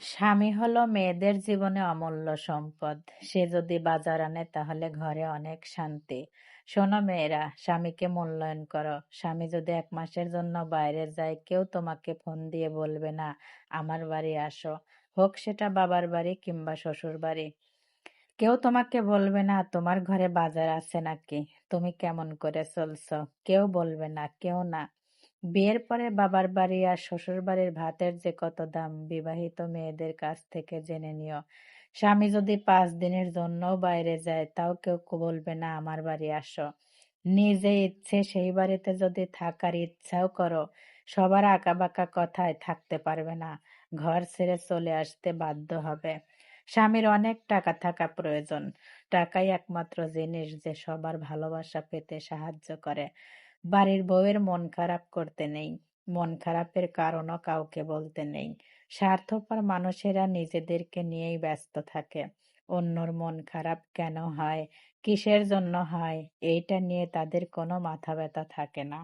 স্বামী হলো মেয়েদের জীবনে অমূল্য সম্পদ। সে যদি বাজার আনে তাহলে ঘরে অনেক শান্তি। শোনো মেয়েরা, স্বামীকে মূল্যায়ন করো। স্বামী যদি 1 মাসের জন্য বাইরে যায়, কেউ তোমাকে ফোন দিয়ে বলবে না আমার বাড়ি আসো। হোক সেটা বাবার বাড়ি কিংবা শ্বশুর বাড়ি। কেউ তোমাকে বলবে না তোমার ঘরে বাজার আছে নাকি, তুমি কেমন করে চলছো। কেউ বলবে না, কেউ না। বিয়ের পরে বাবার বাড়ি আর শ্বশুর বাড়ির ভাতের যে কত দাম, বিবাহিত মেয়েদের কাছ থেকে জেনে নিও। স্বামী যদি 5 দিনের জন্যও বাইরে যায়, তাও কেউ বলবে না আমার বাড়ি আসো। নিজে ইচ্ছে সেই বাড়িতে যদি থাকার ইচ্ছাও করো, সবার আঁকাবাঁকা কথায় থাকতে পারবে না। ঘর ছেড়ে চলে আসতে বাধ্য হবে। স্বামীর অনেক টাকা থাকা প্রয়োজন। টাকাই একমাত্র জিনিস যে সবার ভালোবাসা পেতে সাহায্য করে। বাড়ির বউয়ের মন খারাপ করতে নেই, মন খারাপের কারণও কাউকে বলতে নেই। স্বার্থপর মানুষেরা নিজেদেরকে নিয়েই ব্যস্ত থাকে। অন্যর মন খারাপ কেন হয়, কিসের জন্য হয়, এইটা নিয়ে তাদের কোনো মাথা ব্যথা থাকে না।